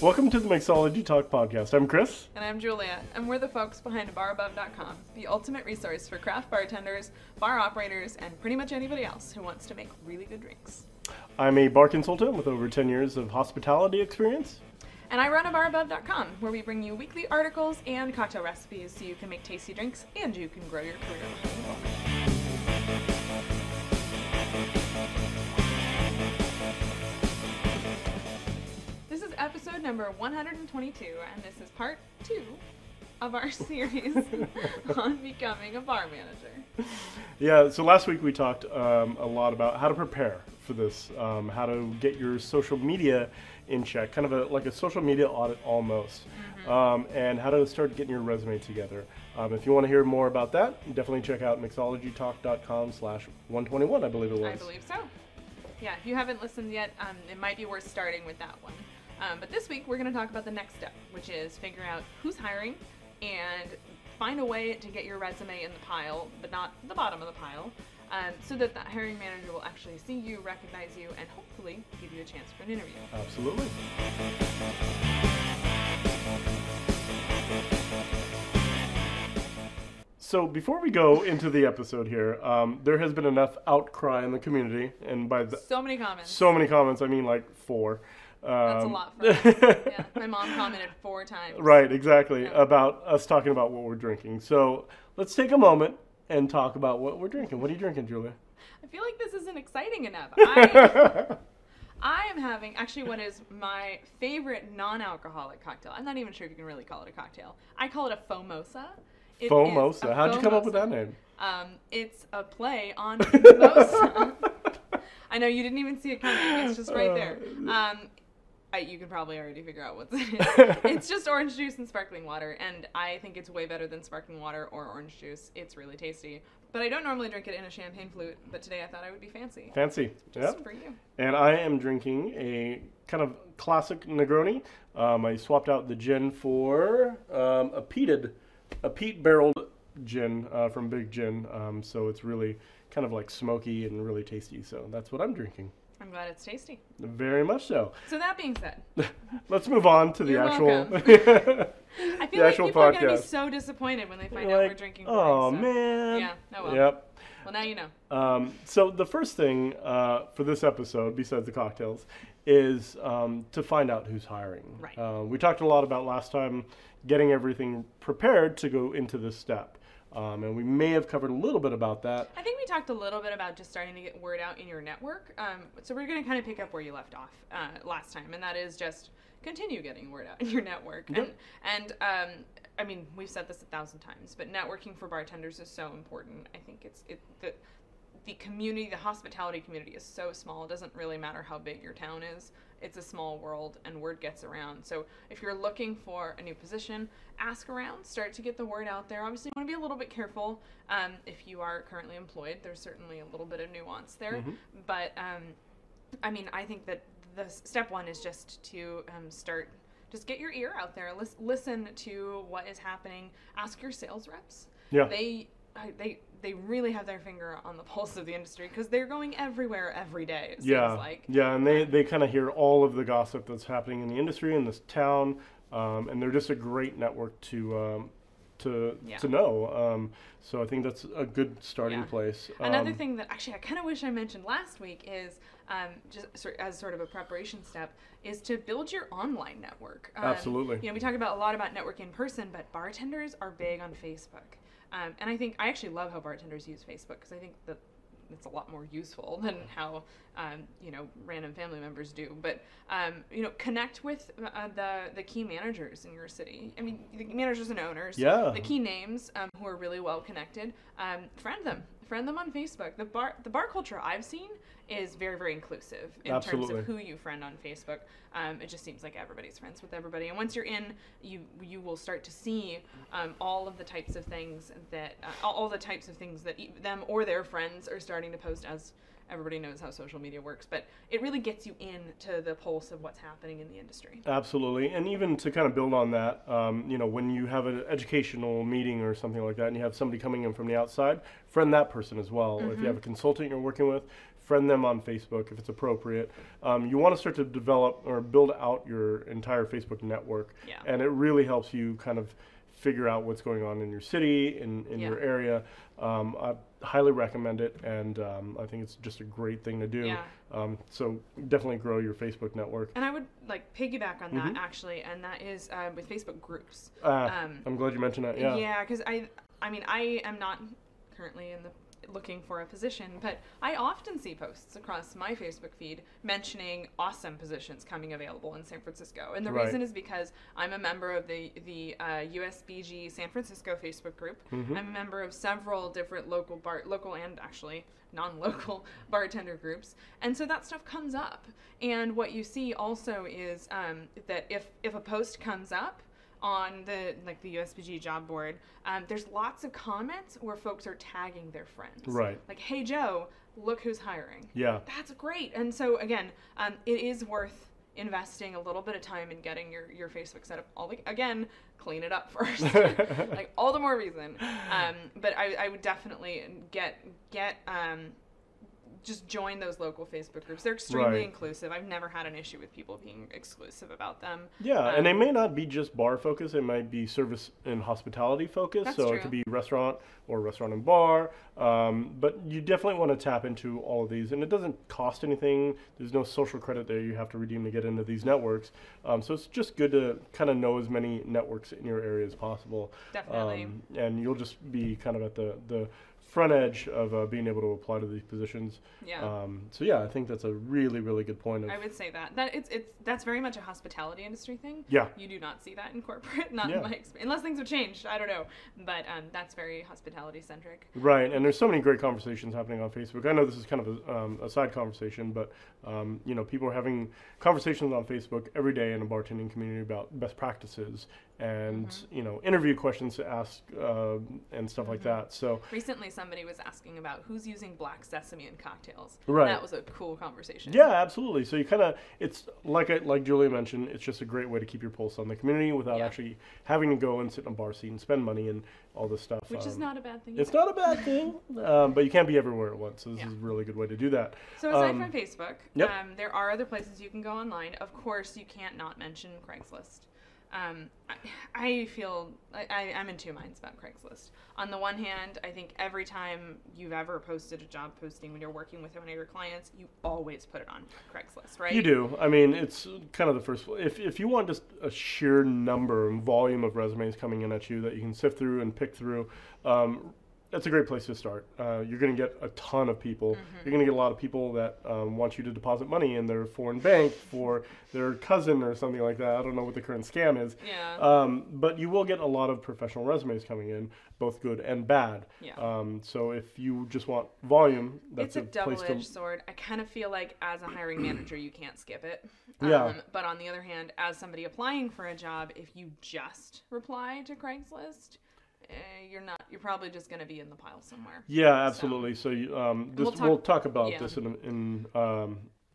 Welcome to the Mixology Talk podcast. I'm Chris. And I'm Julia, and we're the folks behind barabove.com, the ultimate resource for craft bartenders, bar operators, and pretty much anybody else who wants to make really good drinks. I'm a bar consultant with over 10 years of hospitality experience. And I run a barabove.com, where we bring you weekly articles and cocktail recipes so you can make tasty drinks and you can grow your career behind the bar. This is episode number 122, and this is part 2 of our series on becoming a bar manager. Yeah, so last week we talked a lot about how to prepare for this, how to get your social media in check, kind of like a social media audit almost, and how to start getting your resume together. If you want to hear more about that, definitely check out mixologytalk.com/121, I believe it was. I believe so. Yeah, if you haven't listened yet, it might be worth starting with that one. But this week, we're going to talk about the next step, which is figure out who's hiring and find a way to get your resume in the pile, but not the bottom of the pile, so that the hiring manager will actually see you, recognize you, and hopefully give you a chance for an interview. Absolutely. So before we go into the episode here, there has been enough outcry in the community, and by so many comments. So many comments, I mean like 4. That's a lot for us. Yeah, my mom commented 4 times. Right, exactly, about us talking about what we're drinking. So let's take a moment and talk about what we're drinking. What are you drinking, Julia? I feel like this isn't exciting enough. I am having actually what is my favorite non-alcoholic cocktail. I'm not even sure if you can really call it a cocktail. I call it a fomosa. Fomosa? How'd you come up with that name? It's a play on mimosa. I know you didn't even see it coming. It's just right there. You can probably already figure out what's in it. It's just orange juice and sparkling water, and I think it's way better than sparkling water or orange juice. It's really tasty. But I don't normally drink it in a champagne flute, but today I thought I would be fancy. Fancy. Just for you. And I am drinking a kind of classic Negroni. I swapped out the gin for a peat barreled gin from Big Gin. So it's really kind of like smoky and really tasty. So that's what I'm drinking. I'm glad it's tasty. Very much so. So that being said, let's move on to the You're actual I feel like people are going to be so disappointed when they find out we're drinking wine. Oh, so. man. Yeah, oh well. Yep. Well, now you know. So the first thing for this episode, besides the cocktails, is to find out who's hiring. Right. We talked a lot about last time getting everything prepared to go into this step. And we may have covered a little bit about that. I think we talked a little bit about just starting to get word out in your network. So we're going to kind of pick up where you left off last time, and that is just continue getting word out in your network. Yep. And I mean, we've said this 1,000 times, but networking for bartenders is so important. I think the community, the hospitality community is so small. It doesn't really matter how big your town is. It's a small world, and word gets around. So if you're looking for a new position, ask around, start to get the word out there. Obviously, you want to be a little bit careful. If you are currently employed, there's certainly a little bit of nuance there. Mm-hmm. But, I mean, I think that the step one is just to just get your ear out there. Listen to what is happening. Ask your sales reps. Yeah. They really have their finger on the pulse of the industry because they're going everywhere every day, it seems like. Yeah, and they kind of hear all of the gossip that's happening in the industry, in this town, and they're just a great network to know. So I think that's a good starting place. Another thing that actually I kind of wish I mentioned last week is, just as sort of a preparation step, is to build your online network. Absolutely. We talk a lot about networking in person, but bartenders are big on Facebook. And I actually love how bartenders use Facebook because I think that it's a lot more useful than how, random family members do. But, connect with the key managers in your city. I mean, the managers and owners, the key names who are really well connected, friend them on Facebook. The bar culture I've seen is very, very inclusive in terms of who you friend on Facebook. It just seems like everybody's friends with everybody. And once you're in, you will start to see all of the types of things that them or their friends are starting to post, as everybody knows how social media works, but it really gets you into the pulse of what's happening in the industry. Absolutely. And even to kind of build on that, when you have an educational meeting or something like that and you have somebody coming in from the outside, friend that person as well. Mm-hmm. If you have a consultant you're working with, friend them on Facebook if it's appropriate. You want to start to develop or build out your entire Facebook network. Yeah. And it really helps you kind of figure out what's going on in your city, in your area. I highly recommend it, and I think it's just a great thing to do. Yeah. So definitely grow your Facebook network. And I would like piggyback on that actually, and that is with Facebook groups. I'm glad you mentioned that. Yeah. Yeah, because I mean, I am not currently looking for a position, but I often see posts across my Facebook feed mentioning awesome positions coming available in San Francisco. And the reason is because I'm a member of the USBG San Francisco Facebook group. I'm a member of several different local and actually non-local bartender groups. And so that stuff comes up. And what you see also is that if a post comes up on the USBG job board, there's lots of comments where folks are tagging their friends. Right. Like, hey, Joe, look who's hiring. Yeah. That's great. And so, again, it is worth investing a little bit of time in getting your Facebook set up. Again, clean it up first. Like, all the more reason. But I would definitely just join those local Facebook groups. They're extremely inclusive. I've never had an issue with people being exclusive about them. Yeah, and they may not be just bar focused. It might be service and hospitality focused. That's so true. It could be restaurant or restaurant and bar. But you definitely want to tap into all of these. And it doesn't cost anything. There's no social credit there you have to redeem to get into these networks. So it's just good to kind of know as many networks in your area as possible. Definitely. And you'll just be kind of at the front edge of being able to apply to these positions. Yeah. So yeah, I think that's a really, really good point. I would say that's very much a hospitality industry thing. Yeah. You do not see that in corporate, not in my experience, unless things have changed. I don't know, but that's very hospitality centric. Right, and there's so many great conversations happening on Facebook. I know this is kind of a side conversation, but people are having conversations on Facebook every day in the bartending community about best practices and interview questions to ask and stuff like that. So recently, somebody was asking about who's using black sesame in cocktails. Right. That was a cool conversation. Yeah, absolutely. So you kind of, it's like Julia mentioned, it's just a great way to keep your pulse on the community without actually having to go and sit in a bar seat and spend money and all this stuff. Which is not a bad thing. It's not a bad thing, but you can't be everywhere at once. So this is a really good way to do that. So aside from Facebook, Yep. There are other places you can go online. Of course, you can't not mention Craigslist. I feel I'm in two minds about Craigslist. On the one hand, I think every time you've ever posted a job posting when you're working with one of your clients, you always put it on Craigslist, right? You do. I mean, it's kind of the first. If you want just a sheer number and volume of resumes coming in at you that you can sift through and pick through, that's a great place to start. You're going to get a ton of people. You're going to get a lot of people that want you to deposit money in their foreign bank for their cousin or something like that. I don't know what the current scam is. Yeah. But you will get a lot of professional resumes coming in, both good and bad. Yeah. So if you just want volume, that's it's a place double-edged sword. I kind of feel like as a hiring manager, you can't skip it. Yeah. But on the other hand, as somebody applying for a job, if you just reply to Craigslist, you're probably just going to be in the pile somewhere. Yeah, absolutely. So, we'll talk about yeah. this in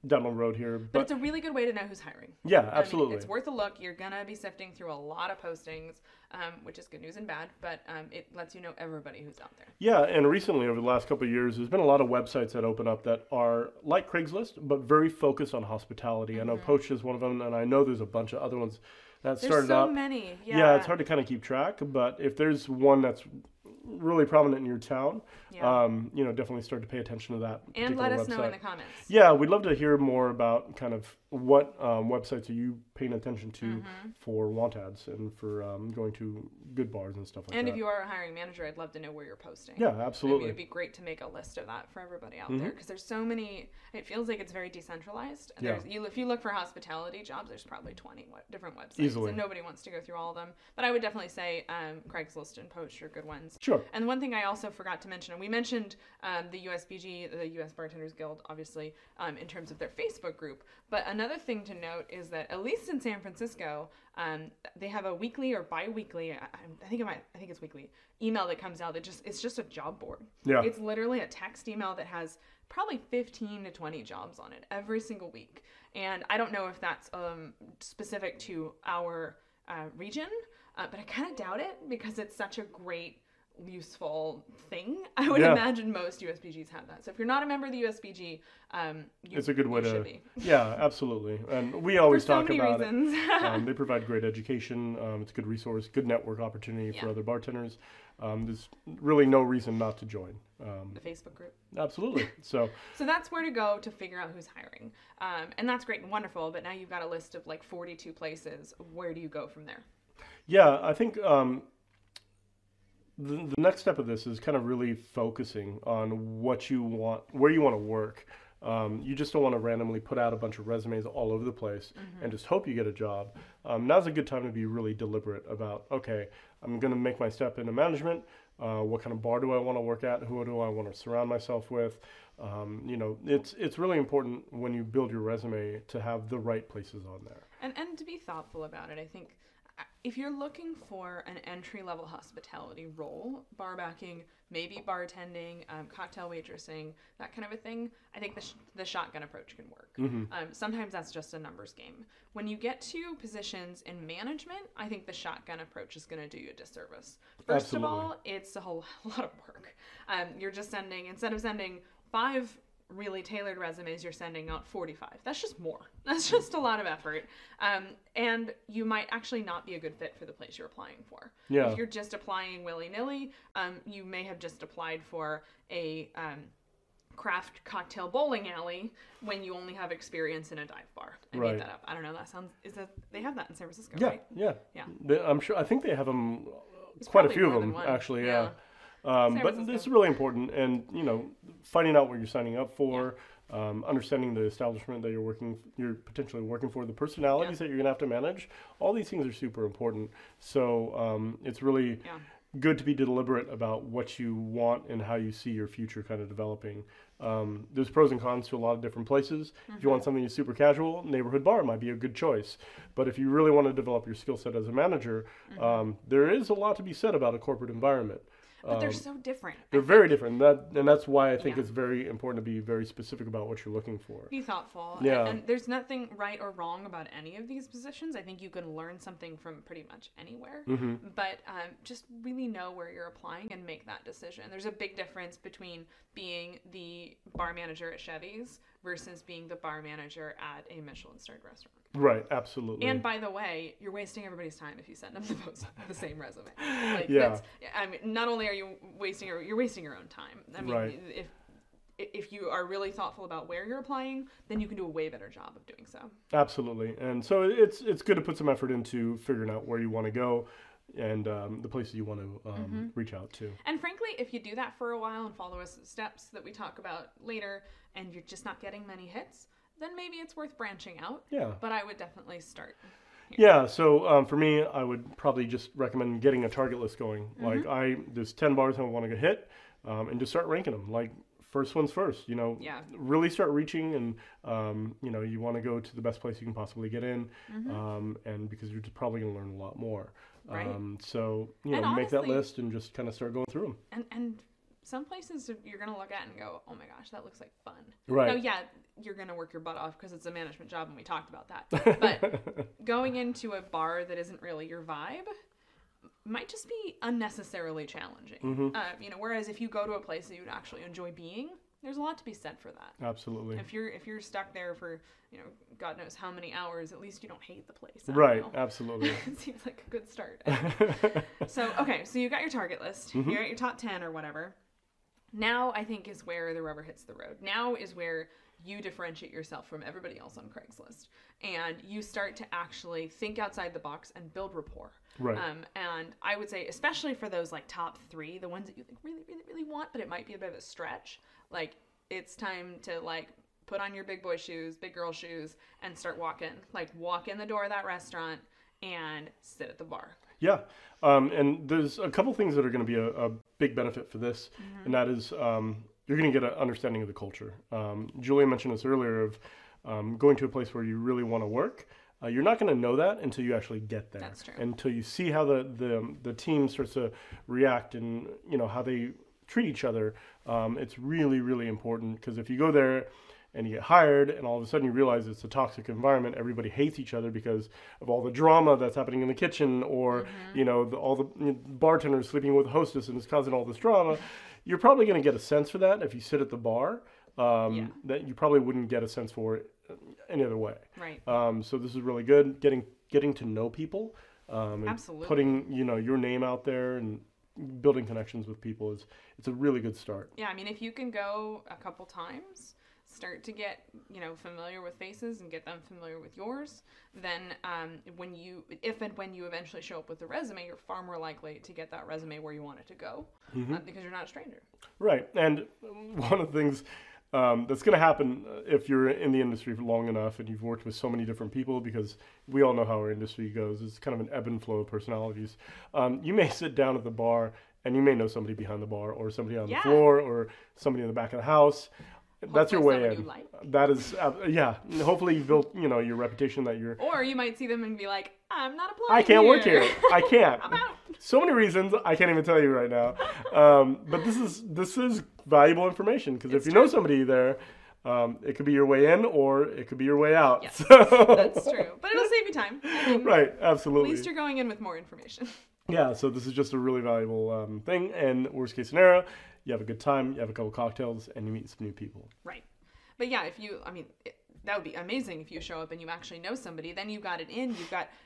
down the road here. But it's a really good way to know who's hiring. Yeah, absolutely. I mean, it's worth a look. You're going to be sifting through a lot of postings, which is good news and bad, but it lets you know everybody who's out there. Yeah, and recently, over the last couple of years, there's been a lot of websites that open up that are like Craigslist, but very focused on hospitality. I know Poach is one of them, and I know there's a bunch of other ones that started up. There's so many. Yeah, it's hard to kind of keep track, but if there's one that's really prominent in your town, definitely start to pay attention to that. And let us website. know in the comments. Yeah, we'd love to hear more about kind of what websites are you paying attention to for want ads and for going to good bars and stuff like that. And if you are a hiring manager, I'd love to know where you're posting. Yeah, absolutely. I mean, it'd be great to make a list of that for everybody out there because there's so many. It feels like it's very decentralized. Yeah. If you look for hospitality jobs, there's probably 20 different websites. Easily. And nobody wants to go through all of them. But I would definitely say Craigslist and Poach are good ones. Sure. And one thing I also forgot to mention, and we mentioned the USBG, the U.S. Bartenders Guild, obviously, in terms of their Facebook group. But another thing to note is that at least in San Francisco, they have a weekly or bi-weekly, I think it's weekly, email that comes out it's just a job board. Yeah. It's literally a text email that has probably 15 to 20 jobs on it every single week. And I don't know if that's specific to our region, but I kind of doubt it because it's such a great useful thing. I would imagine most USBGs have that. So if you're not a member of the USBG, it's a good way to be. Yeah, absolutely. And we always talk about reasons. it. They provide great education. It's a good resource, good network opportunity for other bartenders. There's really no reason not to join the Facebook group. Absolutely. So that's where to go to figure out who's hiring, and that's great and wonderful. But now you've got a list of like 42 places. Where do you go from there? Yeah, I think the next step of this is kind of really focusing on what you want, where you want to work. You just don't want to randomly put out a bunch of resumes all over the place and just hope you get a job. Now's a good time to be really deliberate about, okay, I'm going to make my step into management. What kind of bar do I want to work at? Who do I want to surround myself with? It's really important when you build your resume to have the right places on there. And to be thoughtful about it. I think if you're looking for an entry-level hospitality role, bar backing, maybe bartending, cocktail waitressing, that kind of a thing, I think the shotgun approach can work. Sometimes that's just a numbers game. When you get to positions in management, I think the shotgun approach is going to do you a disservice. First of all, it's a whole lot of work. You're just instead of sending 5 really tailored resumes, you're sending out 45. That's just more. That's just a lot of effort. And you might actually not be a good fit for the place you're applying for. Yeah. If you're just applying willy-nilly, you may have just applied for a craft cocktail bowling alley when you only have experience in a dive bar. I made that up. I don't know. They have that in San Francisco, right? Yeah. I'm sure. I think they have them. Quite a few of them, actually. Yeah. But it's really important, and finding out what you're signing up for, understanding the establishment that you're potentially working for, the personalities that you're going to have to manage. All these things are super important. So it's really good to be deliberate about what you want and how you see your future kind of developing. There's pros and cons to a lot of different places. If you want something that's super casual, neighborhood bar might be a good choice. But if you really want to develop your skill set as a manager, there is a lot to be said about a corporate environment. But they're so different. They're very different. That's why I think it's very important to be very specific about what you're looking for. Be thoughtful. Yeah. And there's nothing right or wrong about any of these positions. I think you can learn something from pretty much anywhere. But just really know where you're applying and make that decision. There's a big difference between being the bar manager at Chevy's versus being the bar manager at a Michelin-starred restaurant. Right, absolutely. And by the way, you're wasting everybody's time if you send them the same resume. Not only are you you're wasting your own time. If you are really thoughtful about where you're applying, then you can do a way better job of doing so. Absolutely. And so it's good to put some effort into figuring out where you want to go and the places you want to reach out to. And frankly, if you do that for a while and follow steps that we talk about later, and you're just not getting many hits, then maybe it's worth branching out. Yeah. But I would definitely start here. Yeah. So for me, I would probably just recommend getting a target list going. There's 10 bars I want to get hit, and just start ranking them. Like first one's first. Really start reaching, and you want to go to the best place you can possibly get in, and because you're just probably going to learn a lot more. Right. So make that list and just kind of start going through them. And some places you're going to look at and go, oh my gosh, that looks like fun. Right. Now, yeah, you're going to work your butt off because it's a management job and we talked about that. But going into a bar that isn't really your vibe might just be unnecessarily challenging. Whereas if you go to a place that you'd actually enjoy being, there's a lot to be said for that. Absolutely. If you're stuck there for, God knows how many hours, at least you don't hate the place. Right. Absolutely. It seems like a good start. So you got your target list. You're at your top 10 or whatever. Now I think is where the rubber hits the road. Now is where you differentiate yourself from everybody else on Craigslist, and you start to actually think outside the box and build rapport. Right. And I would say, especially for those like top 3, the ones that you really, really, really want, but it might be a bit of a stretch. Like it's time to put on your big boy shoes, big girl shoes, and start walking. Like walk in the door of that restaurant and sit at the bar. Yeah. And there's a couple things that are going to be a big benefit for this, and that is you're going to get an understanding of the culture. Julia mentioned this earlier of going to a place where you really want to work. You're not going to know that until you actually get there. That's true. Until you see how the team starts to react and how they treat each other. It's really, really important because if you go there and you get hired, and all of a sudden you realize it's a toxic environment. Everybody hates each other because of all the drama that's happening in the kitchen, or all the bartenders sleeping with the hostess and it's causing all this drama. You're probably going to get a sense for that if you sit at the bar. That you probably wouldn't get a sense for it any other way. Right. So this is really good. Getting to know people. And Absolutely. putting your name out there and building connections with people it's a really good start. Yeah, I mean, if you can go a couple times, start to get familiar with faces and get them familiar with yours, then if and when you eventually show up with a resume, you're far more likely to get that resume where you want it to go, because you're not a stranger. Right. And one of the things that's going to happen if you're in the industry for long enough and you've worked with so many different people, because we all know how our industry goes. It's kind of an ebb and flow of personalities. You may sit down at the bar and you may know somebody behind the bar, or somebody on the floor, or somebody in the back of the house. That's your way in. Like. That is, hopefully you've built, your reputation that you're... Or you might see them and be like, I'm not applying I can't here. work here. I can't. I'm out. So many reasons I can't even tell you right now. But this is valuable information, because if you know somebody there, it could be your way in or it could be your way out. Yes, that's true. But it'll save you time. Right, absolutely. At least you're going in with more information. Yeah, so this is just a really valuable thing. And worst case scenario, you have a good time, you have a couple cocktails, and you meet some new people. Right. But yeah, that would be amazing if you show up and you actually know somebody. Then you got it in.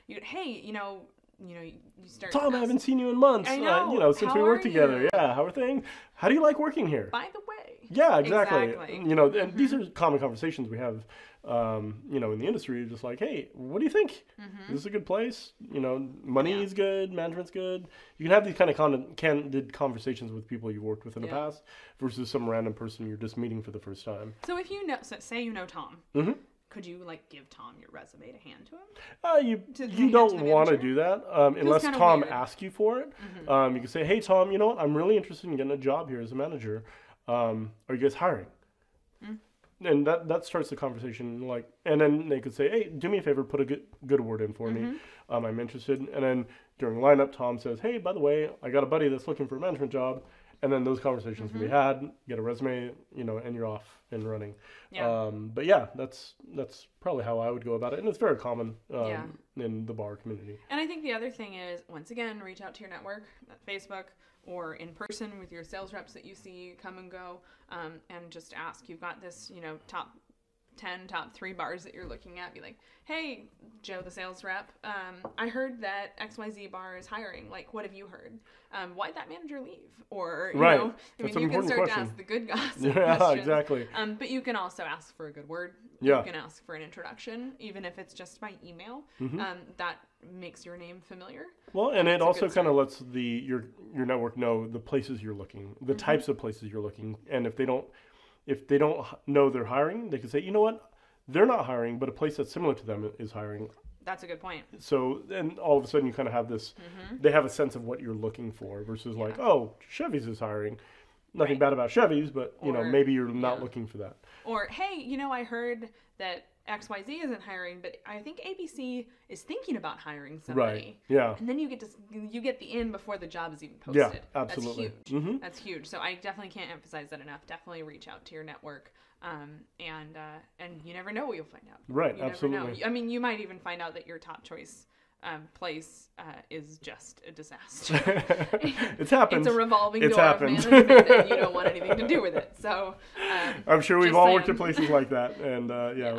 Hey, you start. Tom, I haven't seen you in months. I know. Since how we worked are together. you? Yeah, how are things? How do you like working here? By the way. Yeah, exactly. And these are Mm-hmm. common conversations we have, in the industry. Just like, hey, what do you think? Mm-hmm. Is this a good place? Money is good, management's good. You can have these kind of candid conversations with people you've worked with in the past versus some random person you're just meeting for the first time. So if say you know Tom, could you give Tom your resume to hand to him? You don't want to do that unless Tom asks you for it. Mm-hmm. You can say, hey, Tom, you know what? I'm really interested in getting a job here as a manager. Are you guys hiring? And that starts the conversation. And then they could say, hey, do me a favor, put a good word in for me. I'm interested. And then during the lineup, Tom says, hey, by the way, I got a buddy that's looking for a management job. And then those conversations can be had, get a resume, and you're off and running. Yeah. But yeah, that's probably how I would go about it. And it's very common in the bar community. And I think the other thing is, once again, reach out to your network, Facebook, or in person with your sales reps that you see come and go, and just ask. You've got this, top 10, top 3 bars that you're looking at. Be like, hey, Joe, the sales rep, I heard that XYZ bar is hiring. What have you heard? Why'd that manager leave? Or, you know, you can start to ask the good gossip questions. Exactly. But you can also ask for a good word. Yeah. You can ask for an introduction, even if it's just by email. That makes your name familiar. Well, and it also kind of lets your network know the places you're looking, the types of places you're looking. And if they don't know they're hiring, they can say, you know what, they're not hiring, but a place that's similar to them is hiring. That's a good point. So then all of a sudden you kind of have this, they have a sense of what you're looking for versus oh, Chevy's is hiring. Nothing bad about Chevy's, but maybe you're not looking for that. Or, hey, I heard that XYZ isn't hiring, but I think ABC is thinking about hiring somebody. Right. Yeah. And then you get the in before the job is even posted. Yeah, absolutely. That's huge. That's huge. So I definitely can't emphasize that enough. Definitely reach out to your network. And you never know what you'll find out. Right. You absolutely. never know. I mean, you might even find out that your top choice place is just a disaster. It's happened. It's a revolving door of management, and you don't want anything to do with it. So I'm sure we've all worked at places like that, and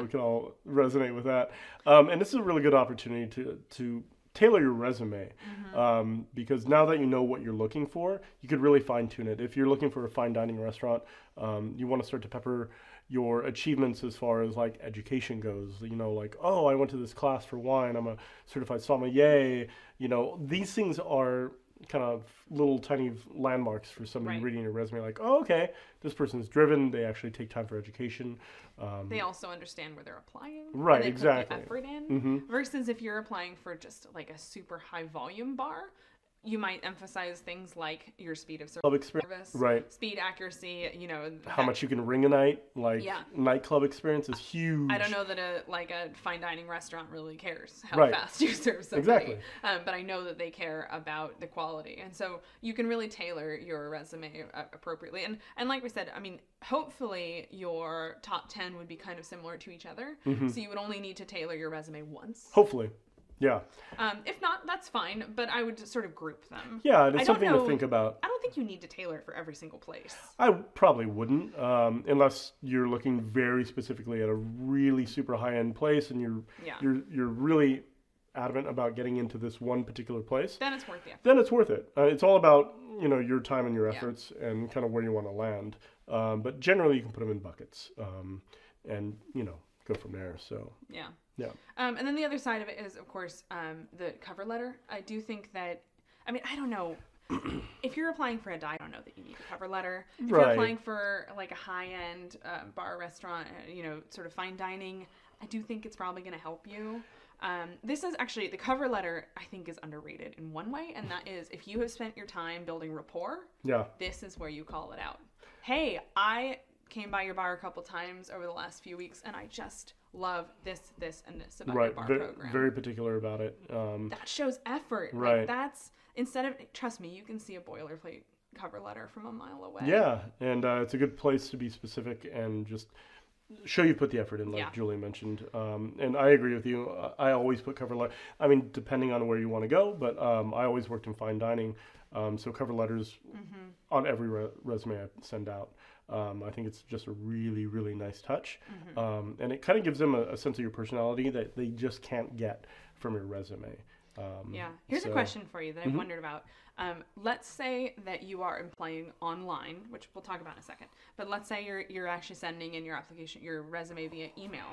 we can all resonate with that. And this is a really good opportunity to tailor your resume, because now that you know what you're looking for, you could really fine tune it. If you're looking for a fine dining restaurant, you want to start to pepper your achievements as far as education goes. Oh, I went to this class for wine. I'm a certified sommelier. These things are kind of little tiny landmarks for somebody reading your resume. Oh, okay, this person's driven. They actually take time for education. They also understand where they're applying. Right, and they exactly. put the effort in. Versus if you're applying for just a super high volume bar, you might emphasize things like your speed of Club experience, service, right? speed, accuracy. You know, How much you can ring a night, like Yeah. nightclub experience is huge. I don't know that a fine dining restaurant really cares how Right. fast you serve somebody. Exactly. But I know that they care about the quality, and so you can really tailor your resume appropriately. And like we said, I mean, hopefully your top 10 would be kind of similar to each other, so you would only need to tailor your resume once. Hopefully. Yeah. If not, that's fine, but I would just sort of group them. Yeah, I it's don't something know- to think about. I don't think you need to tailor it for every single place. I probably wouldn't, unless you're looking very specifically at a really super high-end place and Yeah. you're really adamant about getting into this one particular place. Then it's worth it. Then it's worth it. It's all about your time and your Yeah. efforts and kind of where you want to land. But generally, you can put them in buckets, and go from there. So Yeah. yeah, And then the other side of it is, of course, the cover letter. I do think that, I mean, I don't know. If you're applying for a I don't know that you need a cover letter. If you're Right. applying for like a high-end bar, restaurant, sort of fine dining, I do think it's probably going to help you. This is actually, the cover letter, I think, is underrated in one way, and that is if you have spent your time building rapport, yeah, this is where you call it out. Hey, I came by your bar a couple times over the last few weeks, and I just love this, and this about your right. bar Very, program. very particular about it. That shows effort. Right. Like that's, instead of, trust me, you can see a boilerplate cover letter from a mile away. Yeah, and it's a good place to be specific and just show you put the effort in, like Yeah. Julie mentioned. And I agree with you. I always put cover letter. I mean, depending on where you want to go, but I always worked in fine dining, so cover letters on every resume I send out. I think it's just a really, really nice touch, and it kind of gives them a sense of your personality that they just can't get from your resume. Yeah. Here's a question for you that I've wondered about. Let's say that you are applying online, which we'll talk about in a second. But let's say you're actually sending in your application, your resume via email.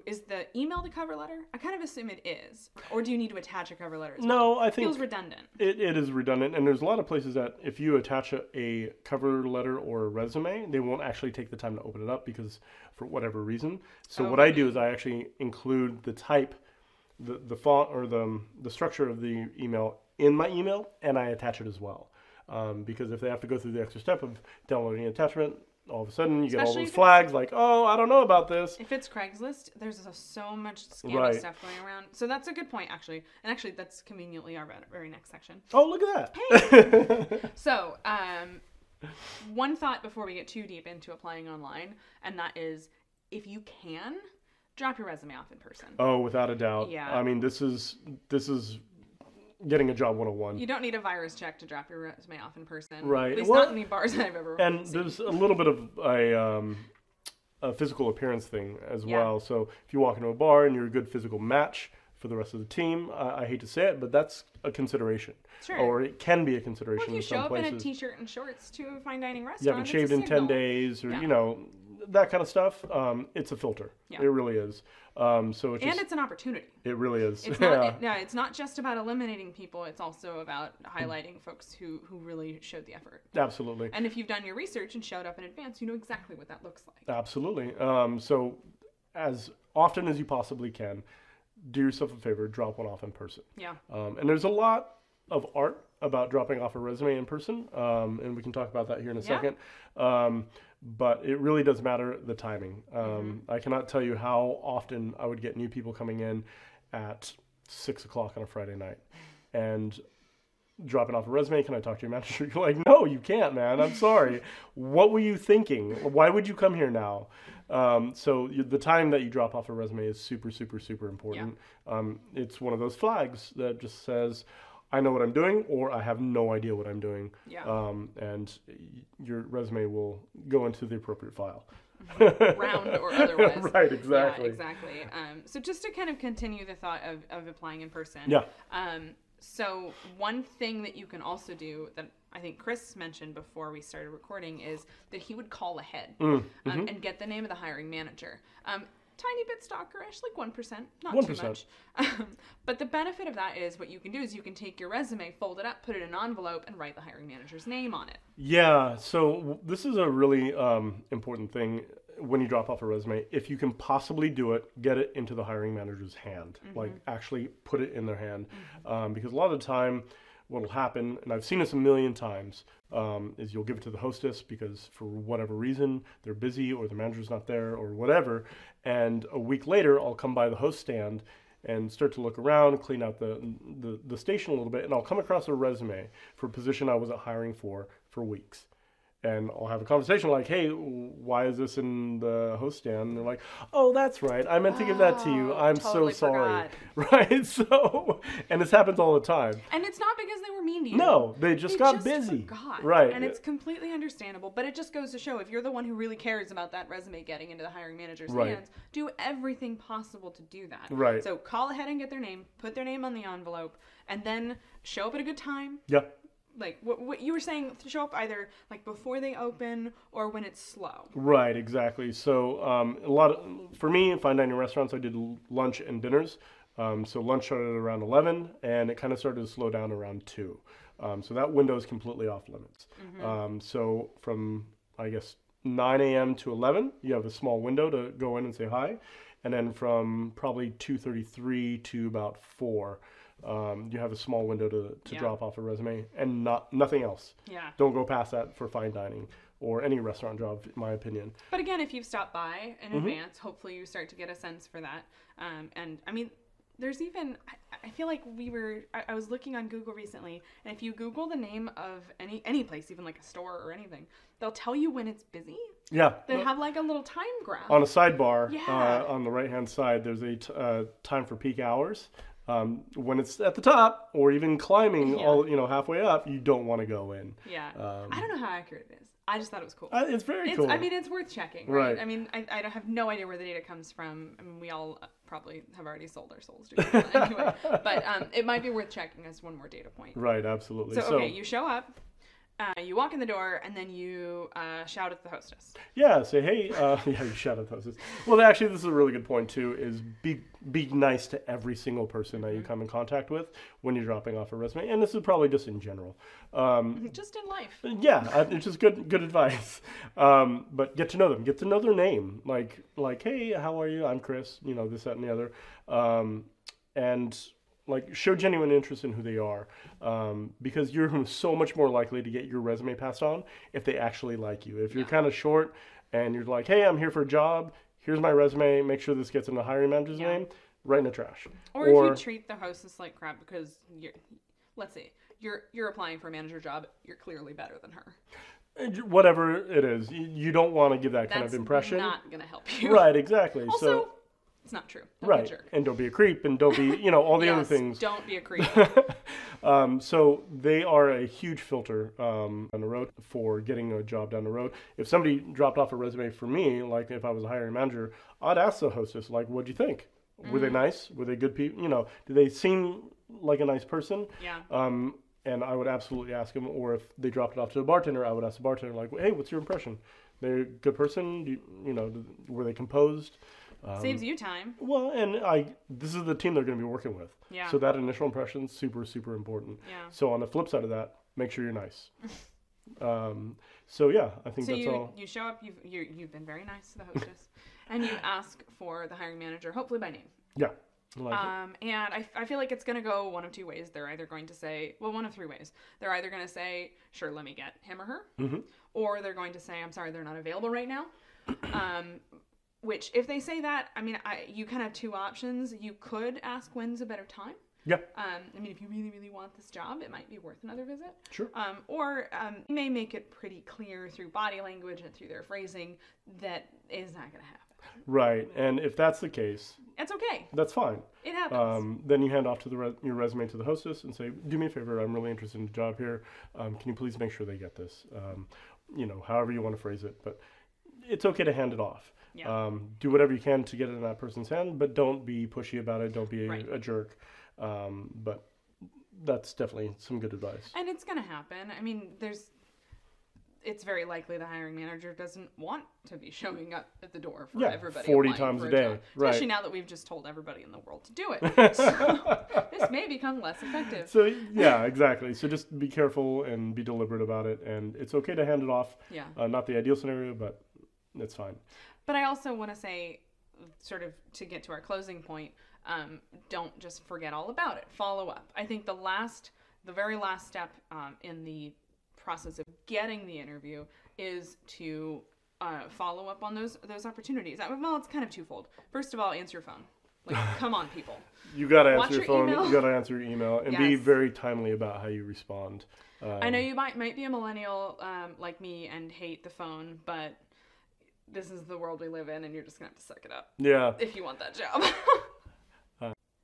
Is the email the cover letter? I kind of assume it is. Or do you need to attach a cover letter as well? No, I think Feels redundant. it is redundant, and there's a lot of places that if you attach a cover letter or a resume, they won't actually take the time to open it up because for whatever reason. So what I do is I actually include the type, the font or the structure of the email in my email, and I attach it as well. Because if they have to go through the extra step of downloading an attachment, all of a sudden you get all Especially those if flags like, oh, I don't know about this. If it's Craigslist, there's so much scammy Right. stuff going around. So that's a good point, actually. And actually, that's conveniently our very next section. Oh, look at that. So, one thought before we get too deep into applying online, and that is, if you can, drop your resume off in person. Oh, without a doubt. Yeah. I mean, this is getting a job 101. You don't need a virus check to drop your resume off in person. Right. At least Well, not in any bars that I've ever And seen. there's a little bit of a physical appearance thing as Yeah. well. So if you walk into a bar and you're a good physical match for the rest of the team, I hate to say it, but that's a consideration. Sure. Or it can be a Or consideration if you in show some up places. in a t-shirt and shorts to a fine dining restaurant, You haven't it's shaved a in 10 signal. days or, Yeah. that kind of stuff. It's a filter. Yeah. It really is. So it's And just, it's an opportunity. it really is. It's Yeah. not. It's not just about eliminating people. It's also about highlighting folks who really showed the effort. Absolutely. And if you've done your research and showed up in advance, you know exactly what that looks like. Absolutely. So as often as you possibly can, do yourself a favor, drop one off in person. Yeah. And there's a lot of art about dropping off a resume in person, and we can talk about that here in a second. But it really does matter the timing. I cannot tell you how often I would get new people coming in at 6 o'clock on a Friday night and dropping off a resume. Can I talk to your manager? You're like, no, you can't, man. I'm sorry. What were you thinking? Why would you come here now? So the time that you drop off a resume is super, super, super important. It's one of those flags that just says, I know what I'm doing, or I have no idea what I'm doing. Yeah. And your resume will go into the appropriate file. Round or otherwise. Right, exactly. Yeah, exactly. So just to kind of continue the thought of applying in person. Yeah. So one thing that you can also do that I think Chris mentioned before we started recording is that he would call ahead and get the name of the hiring manager. Tiny bit stalkerish, like 1%, not 1%. too much. But the benefit of that is what you can do is you can take your resume, fold it up, put it in an envelope, and write the hiring manager's name on it. Yeah, so this is a really important thing when you drop off a resume. If you can possibly do it, get it into the hiring manager's hand. Like actually put it in their hand. Because a lot of the time what'll happen, and I've seen this a million times, is you'll give it to the hostess because for whatever reason they're busy or the manager's not there or whatever, and a week later I'll come by the host stand and start to look around, clean out the station a little bit, and I'll come across a resume for a position I wasn't hiring for weeks. And I'll have a conversation like, hey, why is this in the host stand? And they're like, oh, that's right. I meant to give that to you. I'm totally so sorry. forgot. Right? So, and this happens all the time. And it's not because they were mean to you. No, they just got busy. Forgot. Right. And it's completely understandable. But it just goes to show, if you're the one who really cares about that resume getting into the hiring manager's hands, do everything possible to do that. Right. So call ahead and get their name, put their name on the envelope, and then show up at a good time. Yeah. Like what you were saying, to show up either like before they open or when it's slow. Right, exactly. So for me, in fine dining restaurants, I did lunch and dinners. So lunch started at around 11, and it kind of started to slow down around 2. So that window is completely off limits. Mm-hmm. So from, I guess, 9 a.m. to 11, you have a small window to go in and say hi. And then from probably 2:33 to about 4, you have a small window to drop off a resume, and nothing else. Yeah. Don't go past that for fine dining or any restaurant job, in my opinion. But again, if you've stopped by in advance, hopefully you start to get a sense for that. And I mean, there's even, I feel like I was looking on Google recently, and if you Google the name of any place, even like a store or anything, they'll tell you when it's busy. Yeah. They have like a little time graph. On a sidebar, Yeah. On the right-hand side, there's a time for peak hours. When it's at the top or even climbing halfway up, you don't want to go in. Yeah. I don't know how accurate it is. I just thought it was cool. It's very cool. I mean, it's worth checking, right? I mean, I don't have no idea where the data comes from. I mean, we all probably have already sold our souls to people anyway. But it might be worth checking as one more data point. Right, absolutely. So okay, you show up. You walk in the door, and then you shout at the hostess. Yeah, say, hey, you shout at the hostess. Well, actually, this is a really good point, too, is be nice to every single person that you come in contact with when you're dropping off a resume. And this is probably just in general. Just in life. Yeah, it's just good advice. But get to know them. Get to know their name. Like, hey, how are you? I'm Chris. This, that, and the other. And show genuine interest in who they are, because you're so much more likely to get your resume passed on if they actually like you. If you're kind of short and you're like, hey, I'm here for a job, here's my resume, make sure this gets in the hiring manager's name, right in the trash. Or if you treat the hostess like crap because you're applying for a manager job, you're clearly better than her. Whatever it is, you don't want to give that kind of impression. That's not going to help you. Right, exactly. Also, it's not true. Don't right. be a jerk. And don't be a creep, and don't be, all the other things. Don't be a creep. So they are a huge filter on the road for getting a job down the road. If somebody dropped off a resume for me, like if I was a hiring manager, I'd ask the hostess, like, what'd you think? Were they nice? Were they good people? Did they seem like a nice person? Yeah. And I would absolutely ask them. Or if they dropped it off to the bartender, I would ask the bartender, like, hey, what's your impression? They're a good person? Were they composed? Saves you time. Well, and this is the team they're going to be working with. Yeah. So that initial impression is super, super important. Yeah. So on the flip side of that, make sure you're nice. So yeah, I think that's all. You show up. You've been very nice to the hostess, and you ask for the hiring manager, hopefully by name. Yeah. And I feel like it's going to go one of two ways. They're either going to say, one of three ways. They're either going to say, sure, let me get him or her, or they're going to say, I'm sorry, they're not available right now. Which, if they say that, I mean, you kind of have two options. You could ask when's a better time. Yeah. I mean, if you really, really want this job, it might be worth another visit. Sure. Or you may make it pretty clear through body language and through their phrasing that is not going to happen. Right. And if that's the case, it's okay. That's fine. It happens. Then you hand off to your resume to the hostess and say, do me a favor, I'm really interested in the job here. Can you please make sure they get this? However you want to phrase it. But it's okay to hand it off. Yeah. Do whatever you can to get it in that person's hand, but don't be pushy about it. Don't be a jerk. But that's definitely some good advice. And it's going to happen. I mean, it's very likely the hiring manager doesn't want to be showing up at the door for everybody 40 times a day. Especially now that we've just told everybody in the world to do it. So this may become less effective. So yeah, exactly. So just be careful and be deliberate about it. And it's okay to hand it off. Yeah. Not the ideal scenario, but it's fine. But I also want to say, sort of to get to our closing point, don't just forget all about it. Follow up. I think the last the very last step in the process of getting the interview is to follow up on those opportunities. Well, it's kind of twofold. First of all, answer your phone. Like, come on, people. You got to answer Watch your phone. email. You got to answer your email and be Yes. very timely about how you respond. I know you might be a millennial like me and hate the phone, but this is the world we live in, and you're just gonna have to suck it up. Yeah. If you want that job.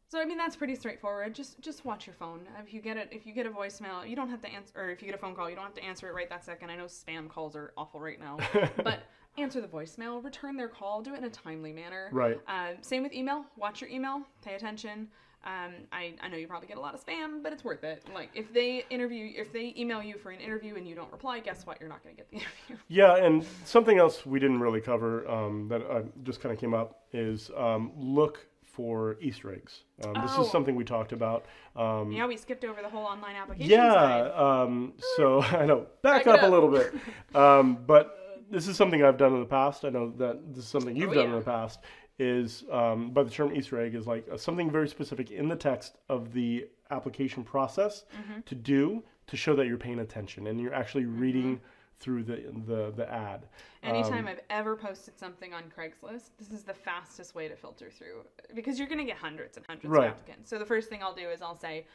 So I mean, that's pretty straightforward. Just watch your phone. If you get a voicemail, you don't have to answer, or if you get a phone call, you don't have to answer it right that second. I know spam calls are awful right now, but answer the voicemail, return their call, do it in a timely manner. Right. Same with email. Watch your email. Pay attention. I know you probably get a lot of spam, but it's worth it. Like, if they email you for an interview and you don't reply, guess what? You're not going to get the interview. Yeah, and something else we didn't really cover that just kind of came up is look for Easter eggs. This is something we talked about. Yeah, we skipped over the whole online application Yeah, side. so I know, back up a little bit. But this is something I've done in the past. I know that this is something you've done in the past. Is by the term Easter egg is like something very specific in the text of the application process to do to show that you're paying attention and you're actually reading through the ad. Anytime I've ever posted something on Craigslist, this is the fastest way to filter through, because you're going to get hundreds and hundreds of applicants. So the first thing I'll do is I'll say,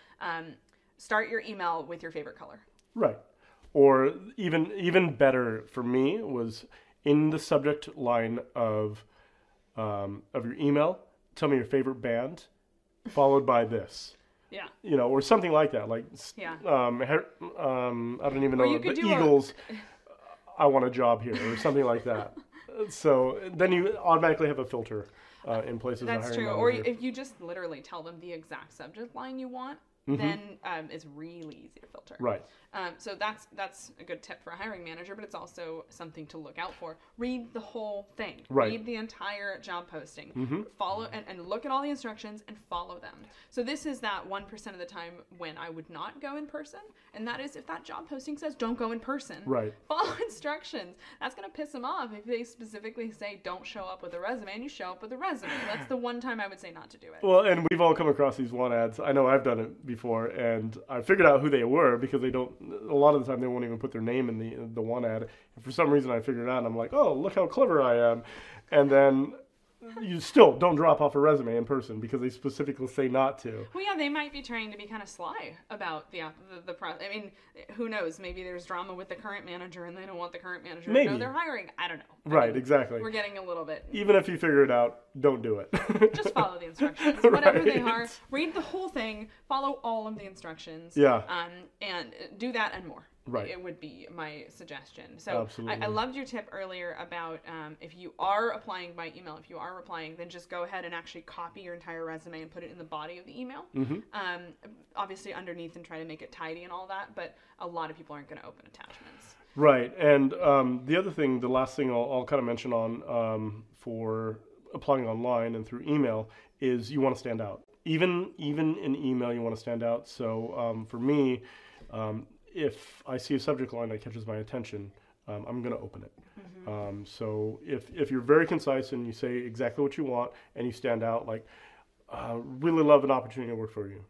start your email with your favorite color. Right. Or even better for me was in the subject line of your email, tell me your favorite band, followed by this. Yeah. You know, or something like that. Like, yeah. I don't even know, the Eagles, I want a job here, or something like that. So then you automatically have a filter in places. That's true. Or if you just literally tell them the exact subject line you want, then it's really easy to filter. Right. So that's a good tip for a hiring manager, but it's also something to look out for. Read the whole thing. Right. Read the entire job posting. Follow and look at all the instructions and follow them. So this is that 1% of the time when I would not go in person, and that is if that job posting says don't go in person. Right. Follow instructions. That's going to piss them off if they specifically say don't show up with a resume and you show up with a resume. That's the one time I would say not to do it. Well, and we've all come across these want ads. I know I've done it before, and I figured out who they were because they don't. A lot of the time, they won't even put their name in the one ad. And for some reason, I figured it out, and I'm like, oh, look how clever I am. And then you still don't drop off a resume in person because they specifically say not to. Well, yeah, they might be trying to be kind of sly about the process. I mean, who knows? Maybe there's drama with the current manager, and they don't want the current manager to know they're hiring. I don't know. Right, exactly. We're getting a little bit. Even if you figure it out, don't do it. Just follow the instructions, whatever they are. Read the whole thing. Follow all of the instructions. Yeah. And do that and more. Right. It would be my suggestion. So absolutely. I loved your tip earlier about if you are applying by email, if you are replying, then just go ahead and actually copy your entire resume and put it in the body of the email. Obviously underneath, and try to make it tidy and all that, but a lot of people aren't going to open attachments. Right. And the other thing, the last thing I'll kind of mention on for applying online and through email is you want to stand out. Even in email, you want to stand out. So for me, if I see a subject line that catches my attention, I'm going to open it. So if you're very concise and you say exactly what you want and you stand out, like, really love an opportunity to work for you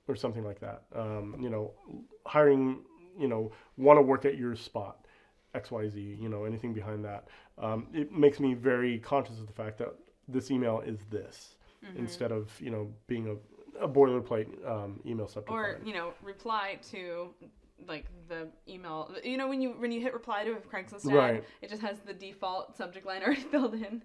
or something like that. Hiring, want to work at your spot, XYZ, anything behind that. It makes me very conscious of the fact that this email is this instead of, being a boilerplate email subject line. Or, reply to like the email, when you hit reply to a Craigslist ad, right. It just has the default subject line already filled in.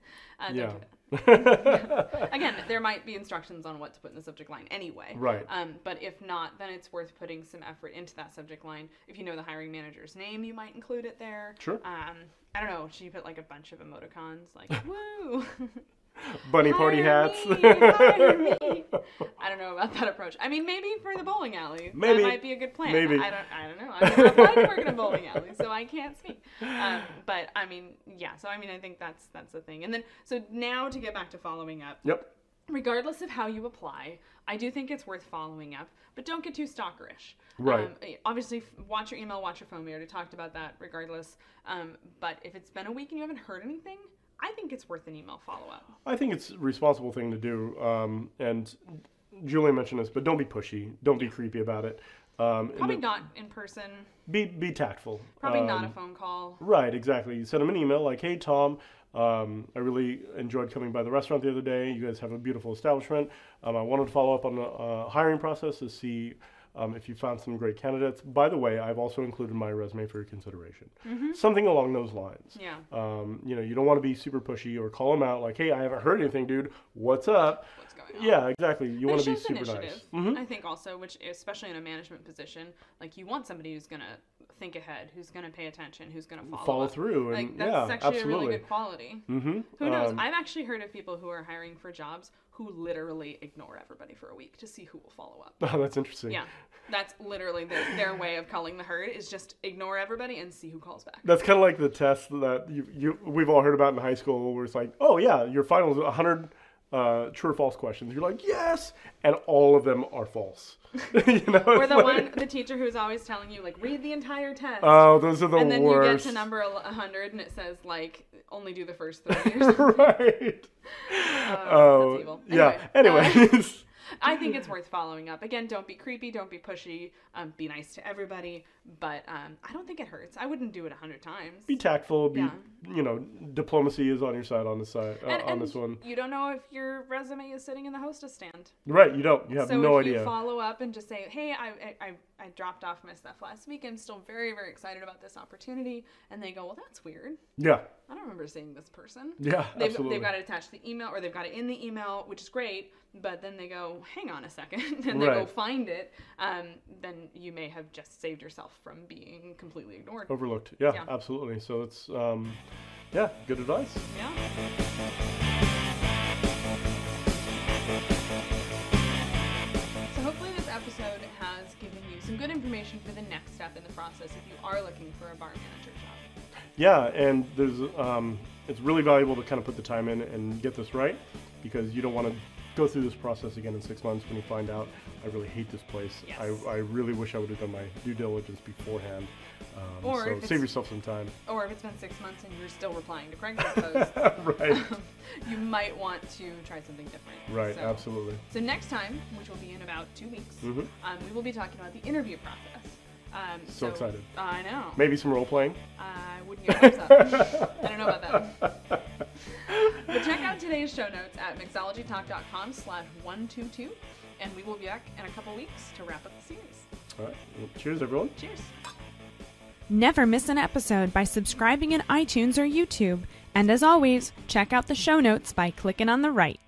Yeah. Don't do that. Again, there might be instructions on what to put in the subject line anyway. Right. But if not, then it's worth putting some effort into that subject line. If you know the hiring manager's name, you might include it there. Sure. I don't know. Should you put like a bunch of emoticons, like woo? Bunny party hats. Hire me. I don't know about that approach. I mean, maybe for the bowling alley, that might be a good plan. Maybe. I don't know. I've never applied to work in a bowling alley, so I can't speak. But I mean, yeah. So I mean, I think that's the thing. And then, so now to get back to following up. Yep. Regardless of how you apply, I do think it's worth following up, but don't get too stalkerish. Right. Obviously, watch your email, watch your phone. We already talked about that. Regardless, but if it's been a week and you haven't heard anything, I think it's worth an email follow-up. I think it's a responsible thing to do. And Julie mentioned this, but don't be pushy. Don't be creepy about it. Probably not in person. Be tactful. Probably not a phone call. Right, exactly. You send them an email like, hey, Tom, I really enjoyed coming by the restaurant the other day. You guys have a beautiful establishment. I wanted to follow up on the hiring process to see if you found some great candidates. By the way, I've also included my resume for your consideration. Something along those lines. Yeah. You don't want to be super pushy or call them out like, hey, I haven't heard anything, dude. What's up? What's going on? Yeah, exactly. You want to be super initiative, nice. I think also, which especially in a management position, like you want somebody who's going to think ahead, who's going to pay attention, who's going to follow through. Like, And that's actually absolutely. a really good quality. Who knows? I've actually heard of people who are hiring for jobs who literally ignore everybody for a week to see who will follow up. Oh, that's interesting. Yeah. That's literally their way of culling the herd is just ignore everybody and see who calls back. That's kind of like the test that we've all heard about in high school where it's like, oh, yeah, your final is 100 true or false questions. You're like, yes! And all of them are false. Or the teacher who's always telling you, like, read the entire test. Oh, those are the worst. And then you get to number 100 and it says, like, only do the first 3 years. Right. That's evil. Anyways. I think it's worth following up. Again, don't be creepy, don't be pushy, be nice to everybody, but I don't think it hurts. I wouldn't do it 100 times. Be tactful. Diplomacy is on your side on this side on this one. You don't know if your resume is sitting in the hostess stand. Right, you don't. You have no idea. So if you follow up and just say, hey, I dropped off my stuff last week. I'm still very, very excited about this opportunity. And they go, well, that's weird. Yeah. I don't remember seeing this person. Yeah, absolutely. They've got it attached to the email, or they've got it in the email, which is great. But then they go, hang on a second, and they go find it. Then you may have just saved yourself from being completely ignored. Overlooked. Yeah, absolutely. So it's, good advice. Yeah. So hopefully this episode has given you some good information for the next step in the process if you are looking for a bar manager job. Yeah, and there's it's really valuable to kind of put the time in and get this right, because you don't want to go through this process again in 6 months when you find out, I really hate this place. Yes. I really wish I would have done my due diligence beforehand. So save yourself some time. Or if it's been 6 months and you're still replying to Craigslist posts, right. You might want to try something different. Right, absolutely. So next time, which will be in about 2 weeks, we will be talking about the interview process. So excited. I know. Maybe some role playing. I wouldn't get thumbs up. I don't know about that. But check out today's show notes at mixologytalk.com/122, and we will be back in a couple weeks to wrap up the series. All right. Well, cheers, everyone. Cheers. Never miss an episode by subscribing in iTunes or YouTube. And as always, check out the show notes by clicking on the right.